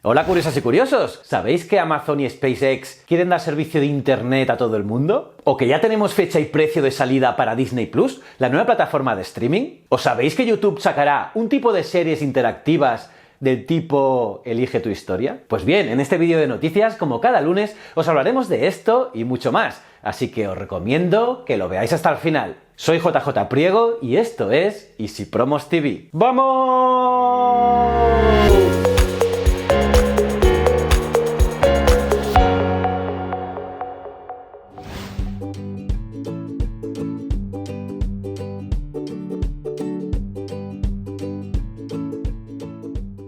Hola curiosas y curiosos, ¿sabéis que Amazon y SpaceX quieren dar servicio de internet a todo el mundo? ¿O que ya tenemos fecha y precio de salida para Disney Plus, la nueva plataforma de streaming? ¿O sabéis que YouTube sacará un tipo de series interactivas del tipo Elige tu historia? Pues bien, en este vídeo de noticias, como cada lunes, os hablaremos de esto y mucho más, así que os recomiendo que lo veáis hasta el final. Soy JJ Priego y esto es Easy Promos TV. ¡Vamos!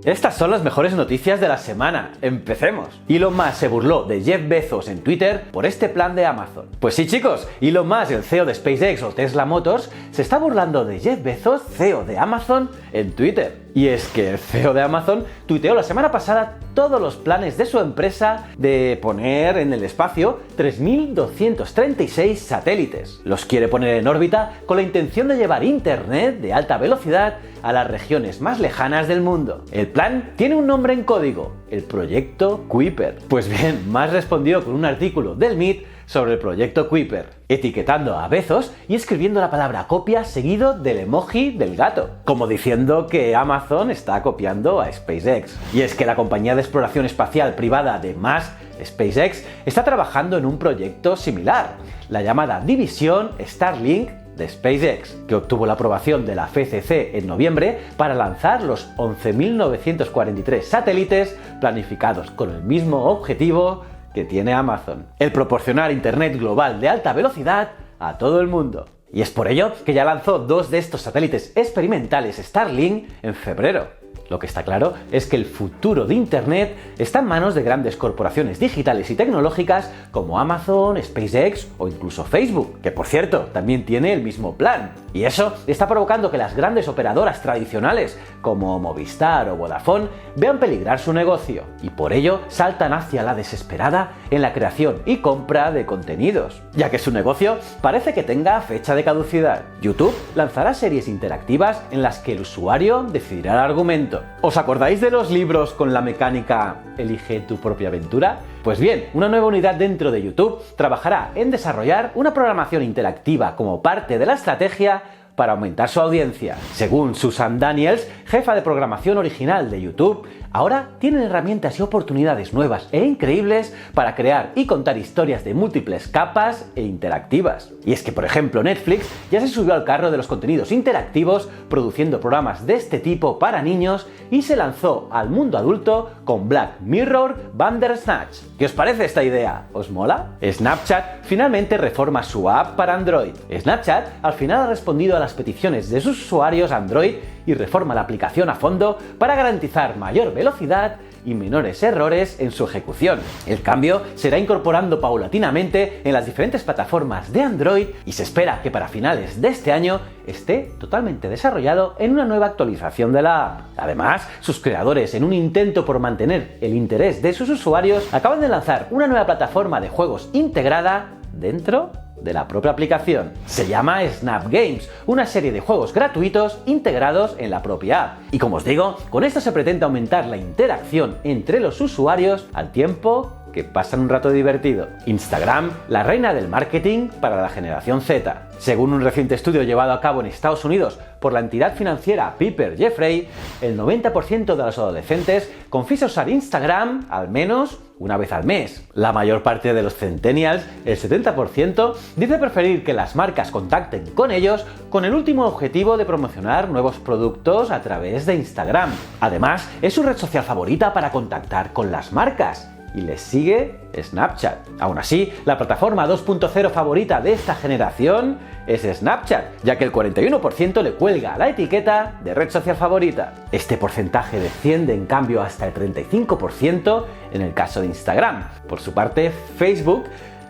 Estas son las mejores noticias de la semana. ¡Empecemos! Elon Musk se burló de Jeff Bezos en Twitter por este plan de Amazon. Pues sí, chicos, Elon Musk, el CEO de SpaceX o Tesla Motors, se está burlando de Jeff Bezos, CEO de Amazon, en Twitter. Y es que el CEO de Amazon tuiteó la semana pasada todos los planes de su empresa de poner en el espacio 3.236 satélites. Los quiere poner en órbita con la intención de llevar internet de alta velocidad a las regiones más lejanas del mundo. El plan tiene un nombre en código, el proyecto Kuiper. Pues bien, Musk respondió con un artículo del MIT sobre el proyecto Kuiper, etiquetando a Bezos y escribiendo la palabra copia seguido del emoji del gato, como diciendo que Amazon está copiando a SpaceX. Y es que la compañía de exploración espacial privada de Musk, SpaceX, está trabajando en un proyecto similar, la llamada división Starlink de SpaceX, que obtuvo la aprobación de la FCC en noviembre para lanzar los 11.943 satélites planificados con el mismo objetivo que tiene Amazon: el proporcionar internet global de alta velocidad a todo el mundo. Y es por ello que ya lanzó dos de estos satélites experimentales Starlink en febrero. Lo que está claro es que el futuro de Internet está en manos de grandes corporaciones digitales y tecnológicas como Amazon, SpaceX o incluso Facebook, que por cierto también tiene el mismo plan. Y eso está provocando que las grandes operadoras tradicionales como Movistar o Vodafone vean peligrar su negocio y por ello saltan hacia la desesperada en la creación y compra de contenidos, ya que su negocio parece que tenga fecha de caducidad. YouTube lanzará series interactivas en las que el usuario decidirá el argumento. ¿Os acordáis de los libros con la mecánica Elige tu propia aventura? Pues bien, una nueva unidad dentro de YouTube trabajará en desarrollar una programación interactiva como parte de la estrategia para aumentar su audiencia. Según Susan Daniels, jefa de programación original de YouTube, ahora tienen herramientas y oportunidades nuevas e increíbles para crear y contar historias de múltiples capas e interactivas. Y es que, por ejemplo, Netflix ya se subió al carro de los contenidos interactivos produciendo programas de este tipo para niños y se lanzó al mundo adulto con Black Mirror Bandersnatch. ¿Qué os parece esta idea? ¿Os mola? Snapchat finalmente reforma su app para Android. Snapchat al final ha respondido a las peticiones de sus usuarios Android y reforma la aplicación a fondo para garantizar mayor velocidad y menores errores en su ejecución. El cambio se irá incorporando paulatinamente en las diferentes plataformas de Android y se espera que para finales de este año esté totalmente desarrollado en una nueva actualización de la app. Además, sus creadores, en un intento por mantener el interés de sus usuarios, acaban de lanzar una nueva plataforma de juegos integrada dentro de la propia aplicación. Se llama Snap Games, una serie de juegos gratuitos integrados en la propia app. Y como os digo, con esto se pretende aumentar la interacción entre los usuarios al tiempo que pasan un rato divertido. Instagram, la reina del marketing para la generación Z. Según un reciente estudio llevado a cabo en Estados Unidos por la entidad financiera Piper Jaffray, el 90% de los adolescentes confiesa usar Instagram al menos una vez al mes. La mayor parte de los centennials, el 70%, dice preferir que las marcas contacten con ellos con el último objetivo de promocionar nuevos productos a través de Instagram. Además, es su red social favorita para contactar con las marcas. Y les sigue Snapchat. Aún así, la plataforma 2.0 favorita de esta generación es Snapchat, ya que el 41% le cuelga la etiqueta de red social favorita. Este porcentaje desciende en cambio hasta el 35% en el caso de Instagram. Por su parte, Facebook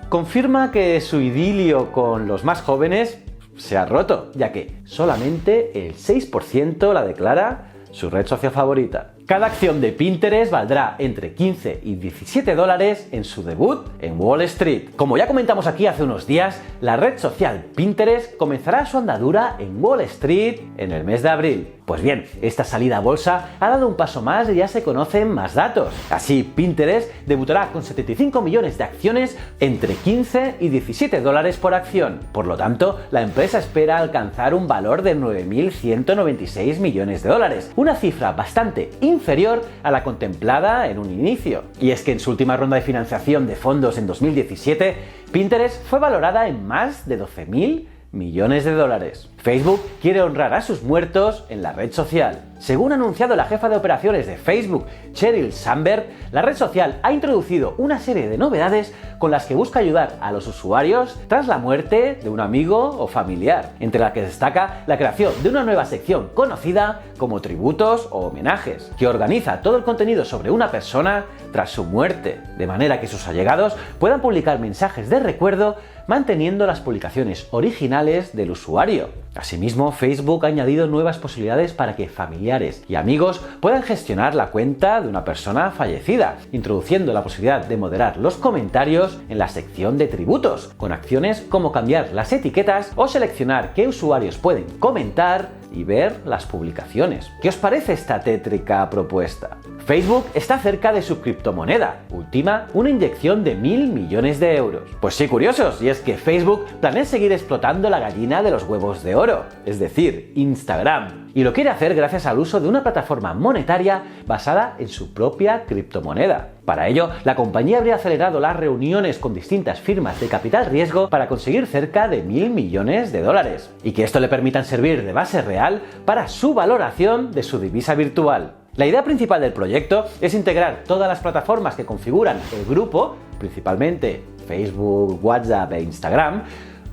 confirma que su idilio con los más jóvenes se ha roto, ya que solamente el 6% la declara su red social favorita. Cada acción de Pinterest valdrá entre 15 y 17 dólares en su debut en Wall Street. Como ya comentamos aquí hace unos días, la red social Pinterest comenzará su andadura en Wall Street en el mes de abril. Pues bien, esta salida a bolsa ha dado un paso más y ya se conocen más datos. Así, Pinterest debutará con 75 millones de acciones entre 15 y 17 dólares por acción. Por lo tanto, la empresa espera alcanzar un valor de 9.196 millones de dólares, una cifra bastante inferior a la contemplada en un inicio. Y es que en su última ronda de financiación de fondos en 2017, Pinterest fue valorada en más de 12.000 millones de dólares. Facebook quiere honrar a sus muertos en la red social. Según ha anunciado la jefa de operaciones de Facebook, Sheryl Sandberg, la red social ha introducido una serie de novedades con las que busca ayudar a los usuarios tras la muerte de un amigo o familiar, entre las que destaca la creación de una nueva sección conocida como tributos o homenajes, que organiza todo el contenido sobre una persona tras su muerte, de manera que sus allegados puedan publicar mensajes de recuerdo manteniendo las publicaciones originales del usuario. Asimismo, Facebook ha añadido nuevas posibilidades para que familiares y amigos puedan gestionar la cuenta de una persona fallecida, introduciendo la posibilidad de moderar los comentarios en la sección de tributos, con acciones como cambiar las etiquetas o seleccionar qué usuarios pueden comentar y ver las publicaciones. ¿Qué os parece esta tétrica propuesta? Facebook está cerca de su criptomoneda, Ultima, una inyección de 1.000 millones de euros. Pues sí, curiosos, y es que Facebook planea seguir explotando la gallina de los huevos de oro, es decir, Instagram, y lo quiere hacer gracias al uso de una plataforma monetaria basada en su propia criptomoneda. Para ello, la compañía habría acelerado las reuniones con distintas firmas de capital riesgo para conseguir cerca de 1.000 millones de dólares, y que esto le permitan servir de base real para su valoración de su divisa virtual. La idea principal del proyecto es integrar todas las plataformas que configuran el grupo, principalmente Facebook, WhatsApp e Instagram,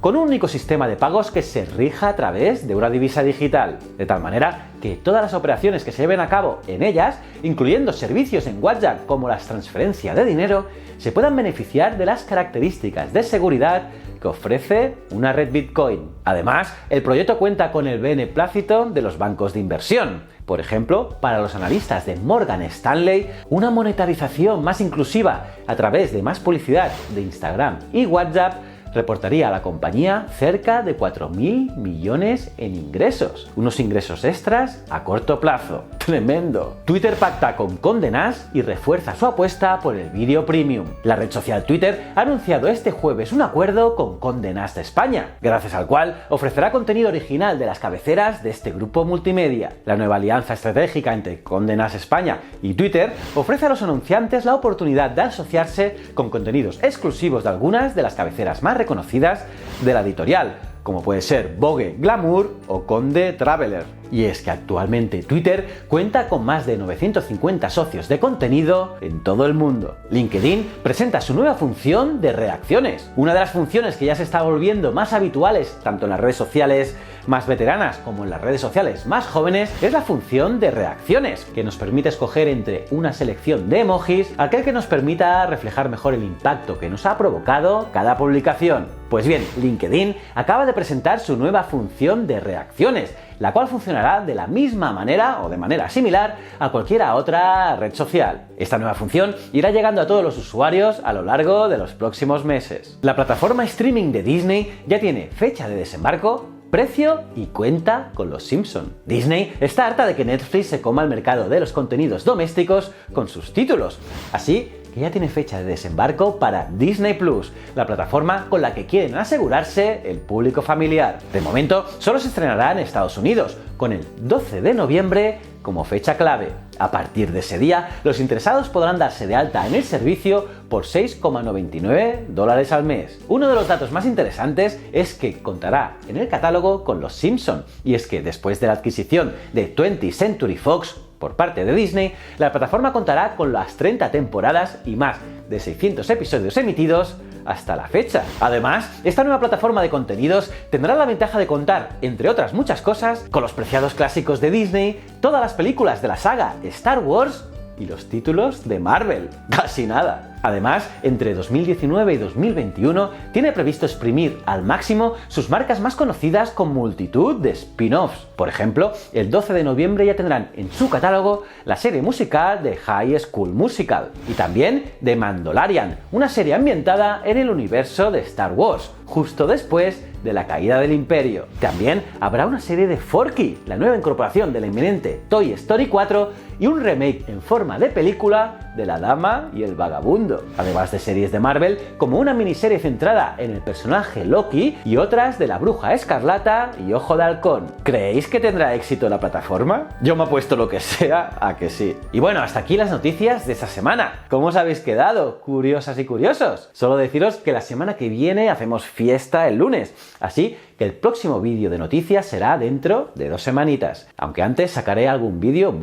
con un único sistema de pagos que se rija a través de una divisa digital, de tal manera que todas las operaciones que se lleven a cabo en ellas, incluyendo servicios en WhatsApp como las transferencias de dinero, se puedan beneficiar de las características de seguridad que ofrece una red Bitcoin. Además, el proyecto cuenta con el beneplácito de los bancos de inversión. Por ejemplo, para los analistas de Morgan Stanley, una monetarización más inclusiva a través de más publicidad de Instagram y WhatsApp reportaría a la compañía cerca de 4.000 millones en ingresos, unos ingresos extras a corto plazo. ¡Tremendo! Twitter pacta con Condé Nast y refuerza su apuesta por el vídeo premium. La red social Twitter ha anunciado este jueves un acuerdo con Condé Nast España, gracias al cual ofrecerá contenido original de las cabeceras de este grupo multimedia. La nueva alianza estratégica entre Condé Nast España y Twitter ofrece a los anunciantes la oportunidad de asociarse con contenidos exclusivos de algunas de las cabeceras más reconocidas de la editorial, como puede ser Vogue Glamour o Conde Traveler. Y es que actualmente Twitter cuenta con más de 950 socios de contenido en todo el mundo. LinkedIn presenta su nueva función de reacciones, una de las funciones que ya se está volviendo más habituales tanto en las redes sociales más veteranas como en las redes sociales más jóvenes, es la función de reacciones, que nos permite escoger entre una selección de emojis, aquel que nos permita reflejar mejor el impacto que nos ha provocado cada publicación. Pues bien, LinkedIn acaba de presentar su nueva función de reacciones, la cual funcionará de la misma manera o de manera similar a cualquiera otra red social. Esta nueva función irá llegando a todos los usuarios a lo largo de los próximos meses. La plataforma streaming de Disney ya tiene fecha de desembarco, precio y cuenta con los Simpson. Disney está harta de que Netflix se coma el mercado de los contenidos domésticos con sus títulos, así que ya tiene fecha de desembarco para Disney Plus, la plataforma con la que quieren asegurarse el público familiar. De momento, solo se estrenará en Estados Unidos, con el 12 de noviembre como fecha clave. A partir de ese día, los interesados podrán darse de alta en el servicio por $6,99 al mes. Uno de los datos más interesantes es que contará en el catálogo con los Simpson, y es que después de la adquisición de 20th Century Fox por parte de Disney, la plataforma contará con las 30 temporadas y más de 600 episodios emitidos hasta la fecha. Además, esta nueva plataforma de contenidos tendrá la ventaja de contar, entre otras muchas cosas, con los preciados clásicos de Disney, todas las películas de la saga Star Wars ¿Y los títulos de Marvel? Casi nada. Además, entre 2019 y 2021 tiene previsto exprimir al máximo sus marcas más conocidas con multitud de spin-offs. Por ejemplo, el 12 de noviembre ya tendrán en su catálogo la serie musical de High School Musical y también de Mandalorian, una serie ambientada en el universo de Star Wars, justo después de la caída del Imperio. También habrá una serie de Forky, la nueva incorporación de la inminente Toy Story 4 y un remake en forma de película de La Dama y el Vagabundo. Además de series de Marvel, como una miniserie centrada en el personaje Loki y otras de la Bruja Escarlata y Ojo de Halcón. ¿Creéis que tendrá éxito la plataforma? Yo me apuesto lo que sea a que sí. Y bueno, hasta aquí las noticias de esta semana. ¿Cómo os habéis quedado? ¿Curiosas y curiosos? Solo deciros que la semana que viene hacemos fiesta el lunes, así que el próximo vídeo de noticias será dentro de 2 semanitas. Aunque antes sacaré algún vídeo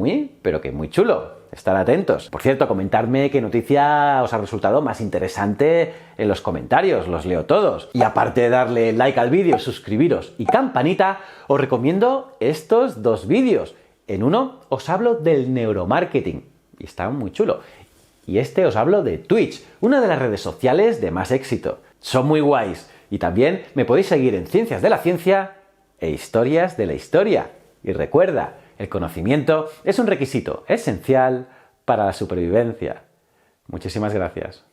pero que muy chulo. Estar atentos. Por cierto, comentadme qué noticia os ha resultado más interesante en los comentarios, los leo todos. Y aparte de darle like al vídeo, suscribiros y campanita, os recomiendo estos 2 vídeos. En uno os hablo del neuromarketing, y está muy chulo. Y os hablo de Twitch, una de las redes sociales de más éxito. Son muy guays. Y también me podéis seguir en Ciencias de la Ciencia e Historias de la Historia. Y recuerda, el conocimiento es un requisito esencial para la supervivencia. Muchísimas gracias.